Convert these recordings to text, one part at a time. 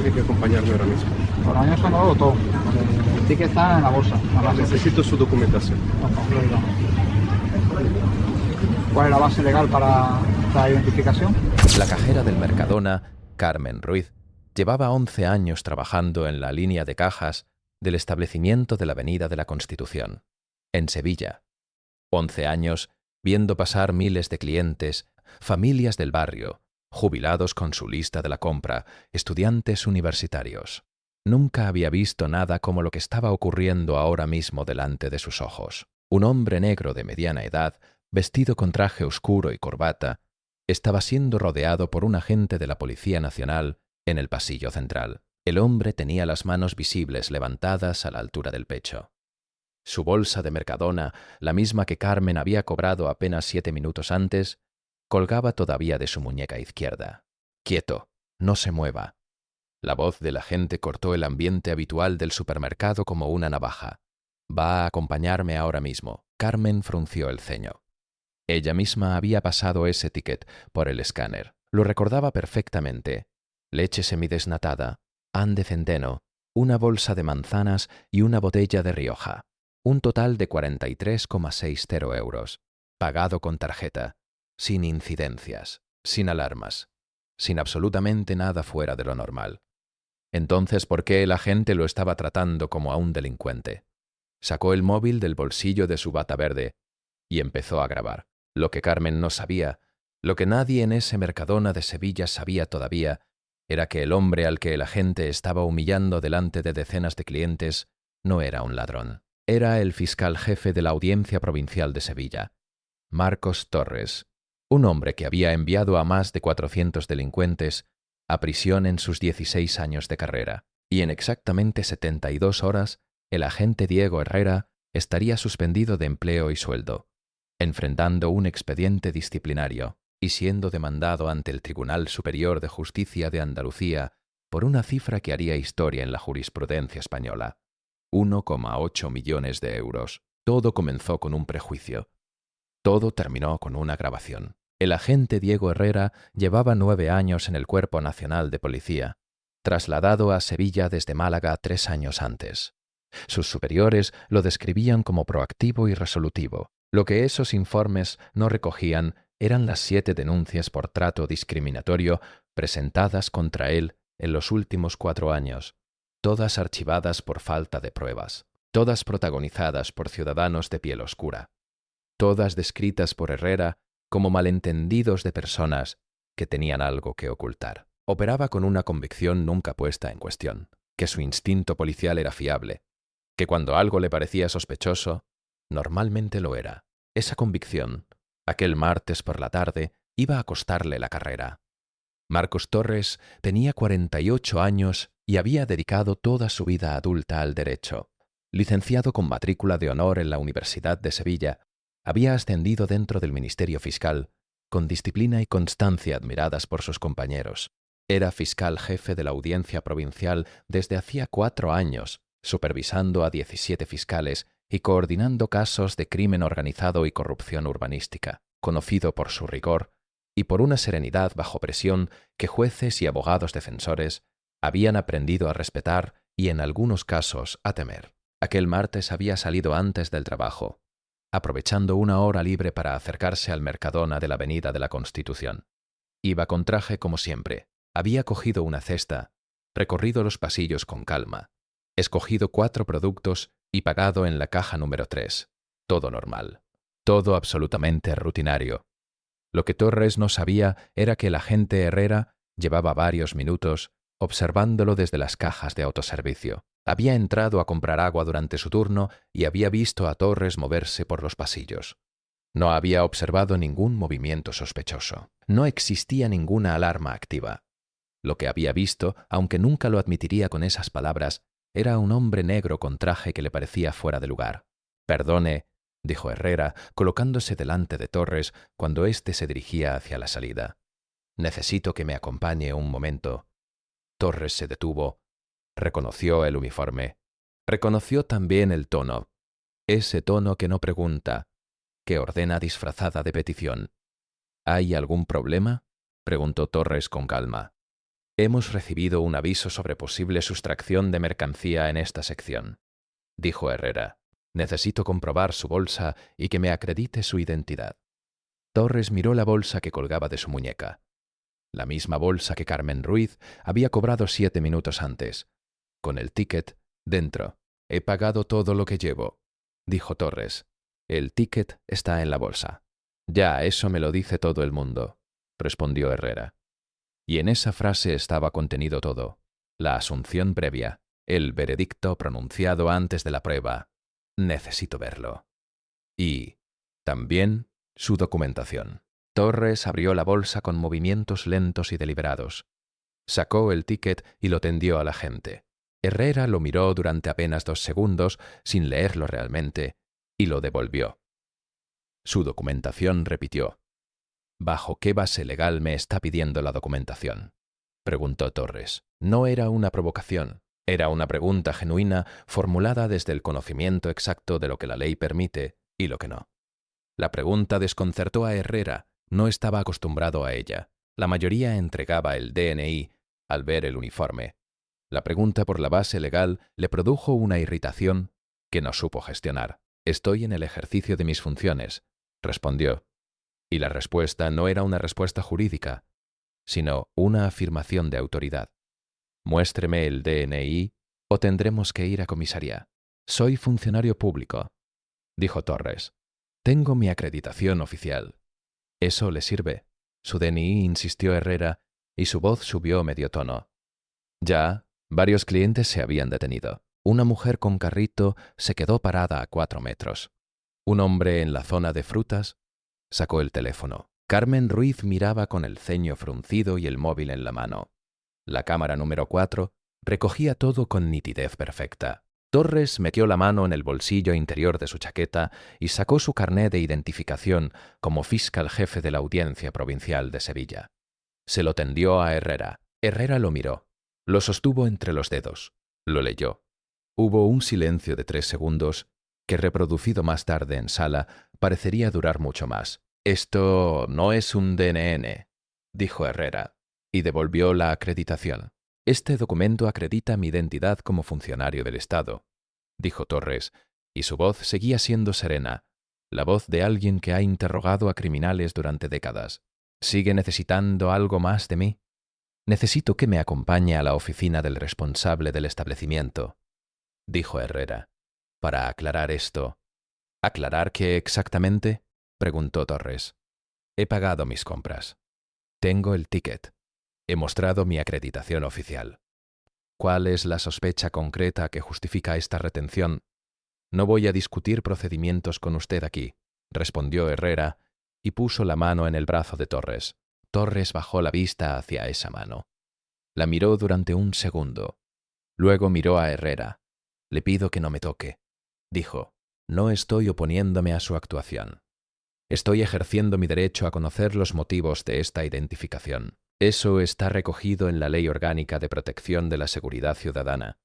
tiene que acompañarme ahora mismo. Por años son luego todo. El ticket está en la bolsa. Nada más. Necesito su documentación. ¿Cuál es la base legal para esta identificación? La cajera del Mercadona, Carmen Ruiz, llevaba 11 años trabajando en la línea de cajas del establecimiento de la Avenida de la Constitución, en Sevilla. 11 años viendo pasar miles de clientes, familias del barrio, jubilados con su lista de la compra, estudiantes universitarios. Nunca había visto nada como lo que estaba ocurriendo ahora mismo delante de sus ojos. Un hombre negro de mediana edad, vestido con traje oscuro y corbata, estaba siendo rodeado por un agente de la Policía Nacional en el pasillo central. El hombre tenía las manos visibles levantadas a la altura del pecho. Su bolsa de Mercadona, la misma que Carmen había cobrado apenas 7 minutos antes, colgaba todavía de su muñeca izquierda. «Quieto, no se mueva». La voz del agente cortó el ambiente habitual del supermercado como una navaja. «Va a acompañarme ahora mismo». Carmen frunció el ceño. Ella misma había pasado ese ticket por el escáner. Lo recordaba perfectamente. Leche semidesnatada, pan de centeno, una bolsa de manzanas y una botella de Rioja. Un total de 43,60 euros. Pagado con tarjeta. Sin incidencias, sin alarmas, sin absolutamente nada fuera de lo normal. Entonces, ¿por qué el agente lo estaba tratando como a un delincuente? Sacó el móvil del bolsillo de su bata verde y empezó a grabar. Lo que Carmen no sabía, lo que nadie en ese Mercadona de Sevilla sabía todavía, era que el hombre al que el agente estaba humillando delante de decenas de clientes no era un ladrón. Era el fiscal jefe de la Audiencia Provincial de Sevilla, Marcos Torres, un hombre que había enviado a más de 400 delincuentes a prisión en sus 16 años de carrera, y en exactamente 72 horas el agente Diego Herrera estaría suspendido de empleo y sueldo, enfrentando un expediente disciplinario y siendo demandado ante el Tribunal Superior de Justicia de Andalucía por una cifra que haría historia en la jurisprudencia española: 1,8 millones de euros. Todo comenzó con un prejuicio. Todo terminó con una grabación. El agente Diego Herrera llevaba 9 años en el Cuerpo Nacional de Policía, trasladado a Sevilla desde Málaga 3 años antes. Sus superiores lo describían como proactivo y resolutivo. Lo que esos informes no recogían eran las 7 denuncias por trato discriminatorio presentadas contra él en los últimos 4 años, todas archivadas por falta de pruebas, todas protagonizadas por ciudadanos de piel oscura, todas descritas por Herrera como malentendidos de personas que tenían algo que ocultar. Operaba con una convicción nunca puesta en cuestión, que su instinto policial era fiable, que cuando algo le parecía sospechoso, normalmente lo era. Esa convicción, aquel martes por la tarde, iba a costarle la carrera. Marcos Torres tenía 48 años y había dedicado toda su vida adulta al derecho. Licenciado con matrícula de honor en la Universidad de Sevilla, había ascendido dentro del Ministerio Fiscal, con disciplina y constancia admiradas por sus compañeros. Era fiscal jefe de la Audiencia Provincial desde hacía 4 años, supervisando a 17 fiscales y coordinando casos de crimen organizado y corrupción urbanística, conocido por su rigor y por una serenidad bajo presión que jueces y abogados defensores habían aprendido a respetar y en algunos casos a temer. Aquel martes había salido antes del trabajo, aprovechando una hora libre para acercarse al Mercadona de la Avenida de la Constitución. Iba con traje como siempre, había cogido una cesta, recorrido los pasillos con calma, escogido 4 productos y pagado en la caja número 3. Todo normal, todo absolutamente rutinario. Lo que Torres no sabía era que el agente Herrera llevaba varios minutos observándolo desde las cajas de autoservicio. Había entrado a comprar agua durante su turno y había visto a Torres moverse por los pasillos. No había observado ningún movimiento sospechoso. No existía ninguna alarma activa. Lo que había visto, aunque nunca lo admitiría con esas palabras, era un hombre negro con traje que le parecía fuera de lugar. «Perdone», dijo Herrera, colocándose delante de Torres cuando éste se dirigía hacia la salida. «Necesito que me acompañe un momento». Torres se detuvo, reconoció el uniforme, reconoció también el tono, ese tono que no pregunta, que ordena disfrazada de petición. «¿Hay algún problema?», preguntó Torres con calma. Hemos recibido un aviso sobre posible sustracción de mercancía en esta sección, dijo Herrera. Necesito comprobar su bolsa y que me acredite su identidad. Torres miró la bolsa que colgaba de su muñeca. La misma bolsa que Carmen Ruiz había cobrado 7 minutos antes. Con el ticket dentro. He pagado todo lo que llevo, dijo Torres. El ticket está en la bolsa. Ya, eso me lo dice todo el mundo, respondió Herrera. Y en esa frase estaba contenido todo. La asunción previa, el veredicto pronunciado antes de la prueba. Necesito verlo. Y, también, su documentación. Torres abrió la bolsa con movimientos lentos y deliberados. Sacó el ticket y lo tendió al agente. Herrera lo miró durante apenas 2 segundos, sin leerlo realmente, y lo devolvió. Su documentación repitió. ¿Bajo qué base legal me está pidiendo la documentación?, preguntó Torres. No era una provocación, era una pregunta genuina formulada desde el conocimiento exacto de lo que la ley permite y lo que no. La pregunta desconcertó a Herrera, no estaba acostumbrado a ella. La mayoría entregaba el DNI al ver el uniforme. La pregunta por la base legal le produjo una irritación que no supo gestionar. Estoy en el ejercicio de mis funciones, respondió. Y la respuesta no era una respuesta jurídica, sino una afirmación de autoridad. Muéstreme el DNI o tendremos que ir a comisaría. Soy funcionario público, dijo Torres. Tengo mi acreditación oficial. ¿Eso le sirve? Su DNI, insistió Herrera, y su voz subió medio tono. Ya, varios clientes se habían detenido. Una mujer con carrito se quedó parada a 4 metros. Un hombre en la zona de frutas sacó el teléfono. Carmen Ruiz miraba con el ceño fruncido y el móvil en la mano. La cámara número 4 recogía todo con nitidez perfecta. Torres metió la mano en el bolsillo interior de su chaqueta y sacó su carné de identificación como fiscal jefe de la Audiencia Provincial de Sevilla. Se lo tendió a Herrera. Herrera lo miró. Lo sostuvo entre los dedos. Lo leyó. Hubo un silencio de 3 segundos que, reproducido más tarde en sala, parecería durar mucho más. «Esto no es un DNN», dijo Herrera, y devolvió la acreditación. «Este documento acredita mi identidad como funcionario del Estado», dijo Torres, y su voz seguía siendo serena, la voz de alguien que ha interrogado a criminales durante décadas. «¿Sigue necesitando algo más de mí? Necesito que me acompañe a la oficina del responsable del establecimiento», dijo Herrera. «Para aclarar esto». «¿Aclarar qué exactamente?», preguntó Torres. «He pagado mis compras. Tengo el ticket. He mostrado mi acreditación oficial. ¿Cuál es la sospecha concreta que justifica esta retención? No voy a discutir procedimientos con usted aquí», respondió Herrera y puso la mano en el brazo de Torres. Torres bajó la vista hacia esa mano. La miró durante un segundo. Luego miró a Herrera. «Le pido que no me toque», dijo. «No estoy oponiéndome a su actuación. Estoy ejerciendo mi derecho a conocer los motivos de esta identificación. Eso está recogido en la Ley Orgánica de Protección de la Seguridad Ciudadana».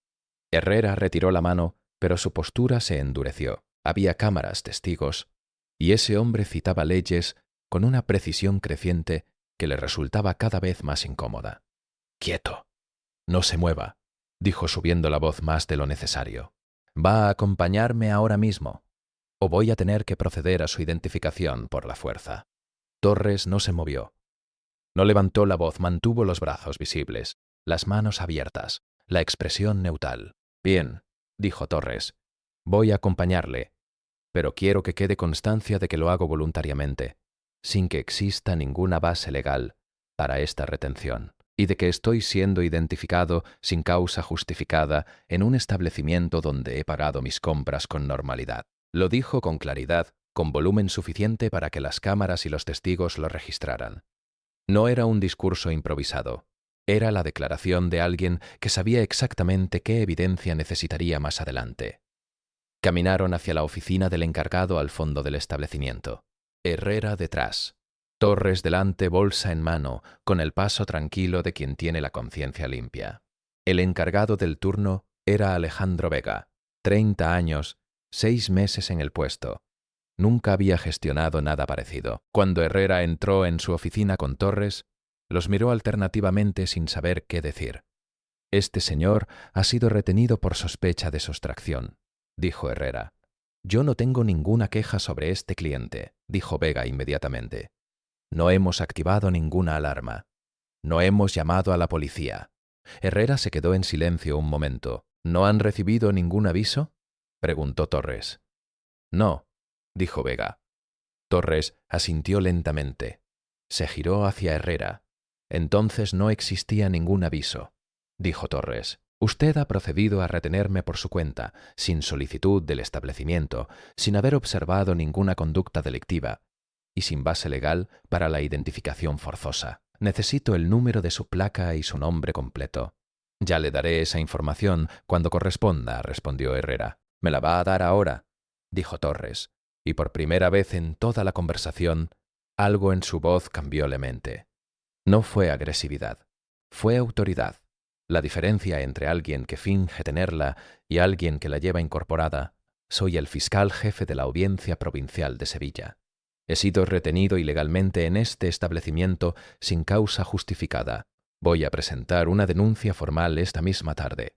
Herrera retiró la mano, pero su postura se endureció. Había cámaras, testigos, y ese hombre citaba leyes con una precisión creciente que le resultaba cada vez más incómoda. «Quieto. No se mueva», dijo subiendo la voz más de lo necesario. «Va a acompañarme ahora mismo, o voy a tener que proceder a su identificación por la fuerza». Torres no se movió. No levantó la voz, mantuvo los brazos visibles, las manos abiertas, la expresión neutral. «Bien», dijo Torres, «voy a acompañarle, pero quiero que quede constancia de que lo hago voluntariamente, sin que exista ninguna base legal para esta retención, y de que estoy siendo identificado sin causa justificada en un establecimiento donde he pagado mis compras con normalidad». Lo dijo con claridad, con volumen suficiente para que las cámaras y los testigos lo registraran. No era un discurso improvisado. Era la declaración de alguien que sabía exactamente qué evidencia necesitaría más adelante. Caminaron hacia la oficina del encargado al fondo del establecimiento. Herrera detrás. Torres delante, bolsa en mano, con el paso tranquilo de quien tiene la conciencia limpia. El encargado del turno era Alejandro Vega, 30 años, 6 meses en el puesto. Nunca había gestionado nada parecido. Cuando Herrera entró en su oficina con Torres, Los miró alternativamente sin saber qué decir. «Este señor ha sido retenido por sospecha de sustracción», dijo Herrera. «Yo no tengo ninguna queja sobre este cliente», dijo Vega inmediatamente. «No hemos activado ninguna alarma. No hemos llamado a la policía». Herrera se quedó en silencio un momento. «¿No han recibido ningún aviso?», preguntó Torres. «No», dijo Vega. Torres asintió lentamente. Se giró hacia Herrera. «Entonces no existía ningún aviso», dijo Torres. «Usted ha procedido a retenerme por su cuenta, sin solicitud del establecimiento, sin haber observado ninguna conducta delictiva y sin base legal para la identificación forzosa. Necesito el número de su placa y su nombre completo». «Ya le daré esa información cuando corresponda», respondió Herrera. «¿Me la va a dar ahora?», dijo Torres, y por primera vez en toda la conversación, algo en su voz cambió levemente. No fue agresividad, fue autoridad. La diferencia entre alguien que finge tenerla y alguien que la lleva incorporada. Soy el fiscal jefe de la Audiencia Provincial de Sevilla. He sido retenido ilegalmente en este establecimiento sin causa justificada. Voy a presentar una denuncia formal esta misma tarde.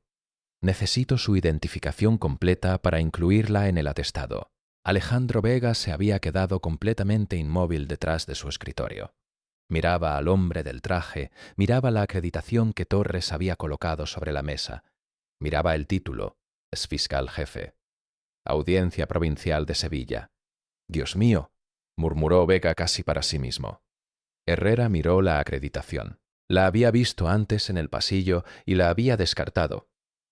Necesito su identificación completa para incluirla en el atestado. Alejandro Vega se había quedado completamente inmóvil detrás de su escritorio. Miraba al hombre del traje, miraba la acreditación que Torres había colocado sobre la mesa, miraba el título, es fiscal jefe. Audiencia Provincial de Sevilla. «Dios mío», murmuró Vega casi para sí mismo. Herrera miró la acreditación. La había visto antes en el pasillo y la había descartado.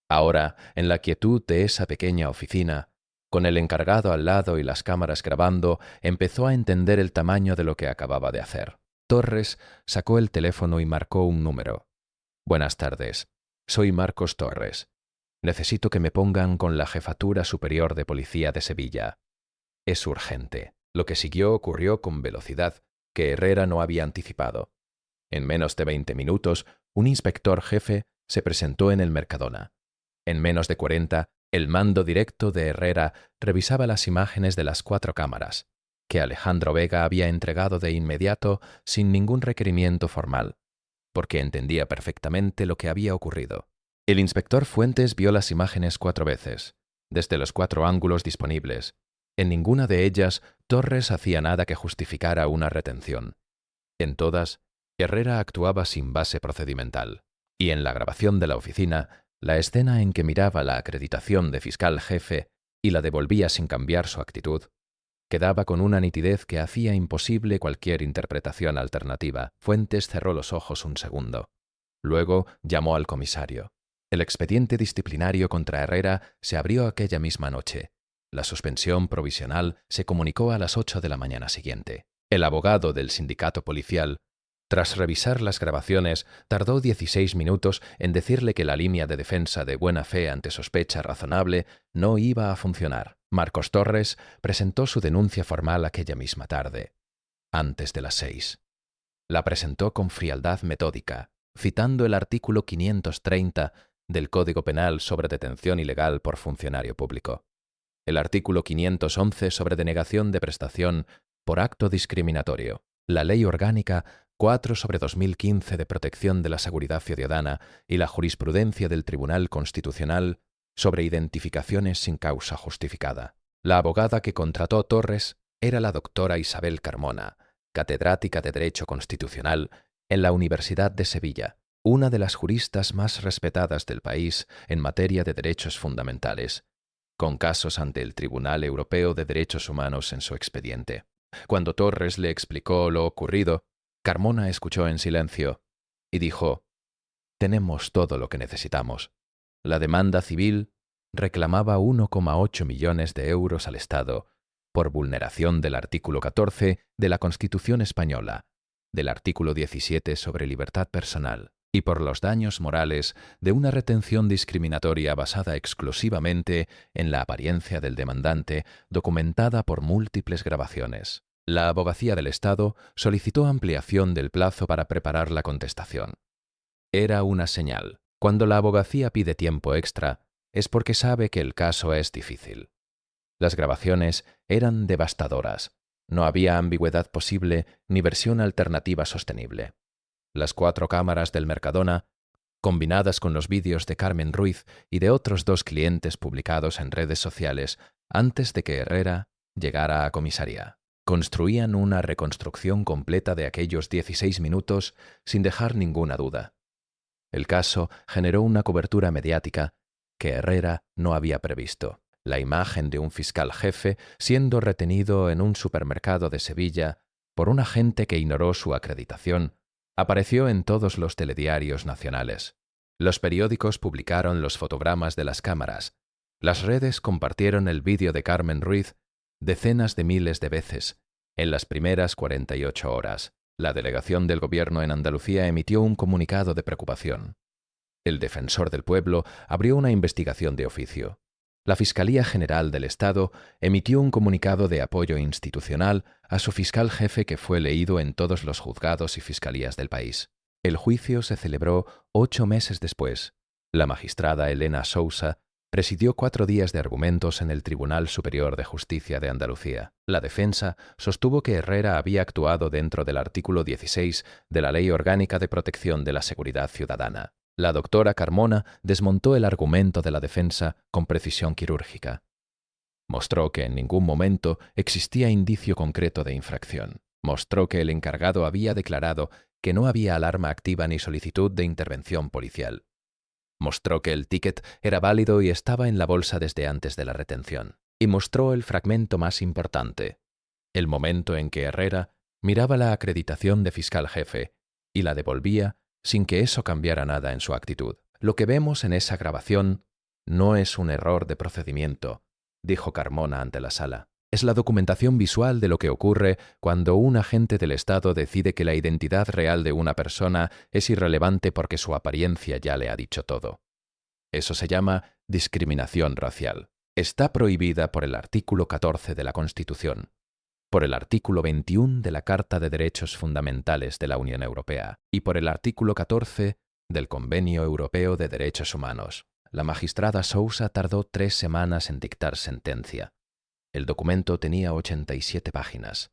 Ahora, en la quietud de esa pequeña oficina, con el encargado al lado y las cámaras grabando, empezó a entender el tamaño de lo que acababa de hacer. Torres sacó el teléfono y marcó un número. «Buenas tardes. Soy Marcos Torres. Necesito que me pongan con la Jefatura Superior de Policía de Sevilla. Es urgente». Lo que siguió ocurrió con velocidad que Herrera no había anticipado. En menos de 20 minutos, un inspector jefe se presentó en el Mercadona. En menos de 40, el mando directo de Herrera revisaba las imágenes de las 4 cámaras, que Alejandro Vega había entregado de inmediato sin ningún requerimiento formal, porque entendía perfectamente lo que había ocurrido. El inspector Fuentes vio las imágenes 4 veces, desde los 4 ángulos disponibles. En ninguna de ellas Torres hacía nada que justificara una retención. En todas, Herrera actuaba sin base procedimental, y en la grabación de la oficina, la escena en que miraba la acreditación de fiscal jefe y la devolvía sin cambiar su actitud, quedaba con una nitidez que hacía imposible cualquier interpretación alternativa. Fuentes cerró los ojos un segundo. Luego llamó al comisario. El expediente disciplinario contra Herrera se abrió aquella misma noche. La suspensión provisional se comunicó a las 8 de la mañana siguiente. El abogado del sindicato policial, tras revisar las grabaciones, tardó 16 minutos en decirle que la línea de defensa de buena fe ante sospecha razonable no iba a funcionar. Marcos Torres presentó su denuncia formal aquella misma tarde, antes de las 6. La presentó con frialdad metódica, citando el artículo 530 del Código Penal sobre detención ilegal por funcionario público, el artículo 511 sobre denegación de prestación por acto discriminatorio, la Ley Orgánica 4/2015 de protección de la seguridad ciudadana y la jurisprudencia del Tribunal Constitucional sobre identificaciones sin causa justificada. La abogada que contrató Torres era la doctora Isabel Carmona, catedrática de Derecho Constitucional en la Universidad de Sevilla, una de las juristas más respetadas del país en materia de derechos fundamentales, con casos ante el Tribunal Europeo de Derechos Humanos en su expediente. Cuando Torres le explicó lo ocurrido, Carmona escuchó en silencio y dijo: «Tenemos todo lo que necesitamos». La demanda civil reclamaba 1,8 millones de euros al Estado por vulneración del artículo 14 de la Constitución española, del artículo 17 sobre libertad personal, y por los daños morales de una retención discriminatoria basada exclusivamente en la apariencia del demandante, documentada por múltiples grabaciones. La Abogacía del Estado solicitó ampliación del plazo para preparar la contestación. Era una señal. Cuando la abogacía pide tiempo extra, es porque sabe que el caso es difícil. Las grabaciones eran devastadoras. No había ambigüedad posible ni versión alternativa sostenible. Las 4 cámaras del Mercadona, combinadas con los vídeos de Carmen Ruiz y de otros 2 clientes publicados en redes sociales antes de que Herrera llegara a comisaría, construían una reconstrucción completa de aquellos 16 minutos sin dejar ninguna duda. El caso generó una cobertura mediática que Herrera no había previsto. La imagen de un fiscal jefe siendo retenido en un supermercado de Sevilla por un agente que ignoró su acreditación apareció en todos los telediarios nacionales. Los periódicos publicaron los fotogramas de las cámaras. Las redes compartieron el vídeo de Carmen Ruiz decenas de miles de veces en las primeras 48 horas. La delegación del gobierno en Andalucía emitió un comunicado de preocupación. El defensor del pueblo abrió una investigación de oficio. La Fiscalía General del Estado emitió un comunicado de apoyo institucional a su fiscal jefe que fue leído en todos los juzgados y fiscalías del país. El juicio se celebró 8 meses después. La magistrada Elena Sousa presidió 4 días de argumentos en el Tribunal Superior de Justicia de Andalucía. La defensa sostuvo que Herrera había actuado dentro del artículo 16 de la Ley Orgánica de Protección de la Seguridad Ciudadana. La doctora Carmona desmontó el argumento de la defensa con precisión quirúrgica. Mostró que en ningún momento existía indicio concreto de infracción. Mostró que el encargado había declarado que no había alarma activa ni solicitud de intervención policial. Mostró que el ticket era válido y estaba en la bolsa desde antes de la retención. Y mostró el fragmento más importante, el momento en que Herrera miraba la acreditación de fiscal jefe y la devolvía sin que eso cambiara nada en su actitud. Lo que vemos en esa grabación no es un error de procedimiento, dijo Carmona ante la sala. Es la documentación visual de lo que ocurre cuando un agente del Estado decide que la identidad real de una persona es irrelevante porque su apariencia ya le ha dicho todo. Eso se llama discriminación racial. Está prohibida por el artículo 14 de la Constitución, por el artículo 21 de la Carta de Derechos Fundamentales de la Unión Europea y por el artículo 14 del Convenio Europeo de Derechos Humanos. La magistrada Sousa tardó 3 semanas en dictar sentencia. El documento tenía 87 páginas.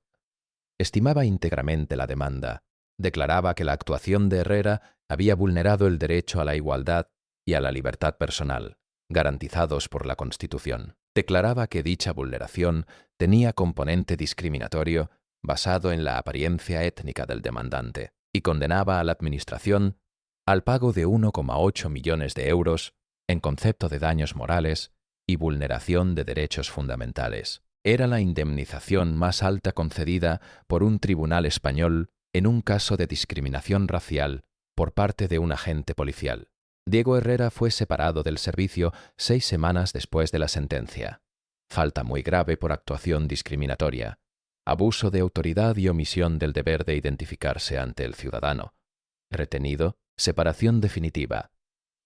Estimaba íntegramente la demanda. Declaraba que la actuación de Herrera había vulnerado el derecho a la igualdad y a la libertad personal, garantizados por la Constitución. Declaraba que dicha vulneración tenía componente discriminatorio basado en la apariencia étnica del demandante y condenaba a la Administración al pago de 1,8 millones de euros en concepto de daños morales y vulneración de derechos fundamentales. Era la indemnización más alta concedida por un tribunal español en un caso de discriminación racial por parte de un agente policial. Diego Herrera fue separado del servicio 6 semanas después de la sentencia. Falta muy grave por actuación discriminatoria, abuso de autoridad y omisión del deber de identificarse ante el ciudadano. Retenido, separación definitiva.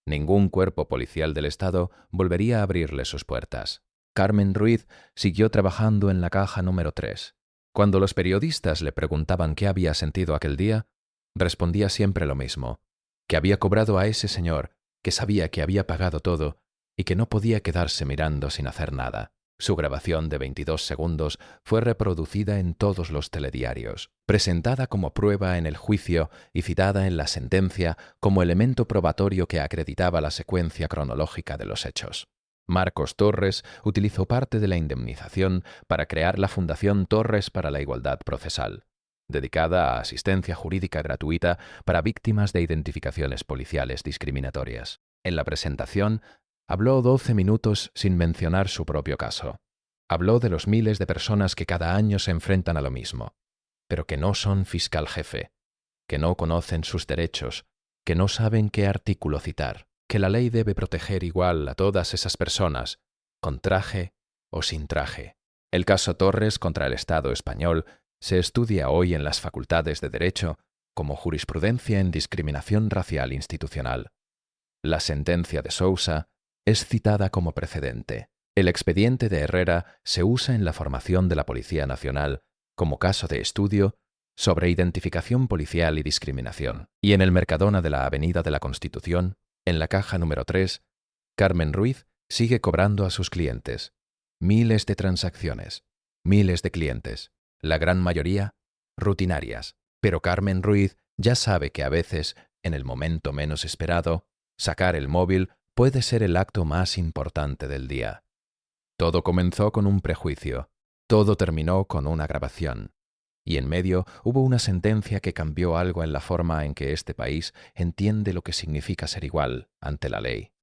Ningún cuerpo policial del Estado volvería a abrirle sus puertas. Carmen Ruiz siguió trabajando en la caja número 3. Cuando los periodistas le preguntaban qué había sentido aquel día, respondía siempre lo mismo, que había cobrado a ese señor, que sabía que había pagado todo y que no podía quedarse mirando sin hacer nada. Su grabación de 22 segundos fue reproducida en todos los telediarios, presentada como prueba en el juicio y citada en la sentencia como elemento probatorio que acreditaba la secuencia cronológica de los hechos. Marcos Torres utilizó parte de la indemnización para crear la Fundación Torres para la Igualdad Procesal, dedicada a asistencia jurídica gratuita para víctimas de identificaciones policiales discriminatorias. En la presentación, habló 12 minutos sin mencionar su propio caso. Habló de los miles de personas que cada año se enfrentan a lo mismo, pero que no son fiscal jefe, que no conocen sus derechos, que no saben qué artículo citar, que la ley debe proteger igual a todas esas personas, con traje o sin traje. El caso Torres contra el Estado español se estudia hoy en las facultades de Derecho como jurisprudencia en discriminación racial institucional. La sentencia de Sousa es citada como precedente. El expediente de Herrera se usa en la formación de la Policía Nacional como caso de estudio sobre identificación policial y discriminación. Y en el Mercadona de la Avenida de la Constitución, en la caja número 3, Carmen Ruiz sigue cobrando a sus clientes. Miles de transacciones, miles de clientes, la gran mayoría rutinarias. Pero Carmen Ruiz Ya sabe que a veces, en el momento menos esperado, sacar el móvil puede ser el acto más importante del día. Todo comenzó con un prejuicio, todo terminó con una grabación. Y en medio hubo una sentencia que cambió algo en la forma en que este país entiende lo que significa ser igual ante la ley.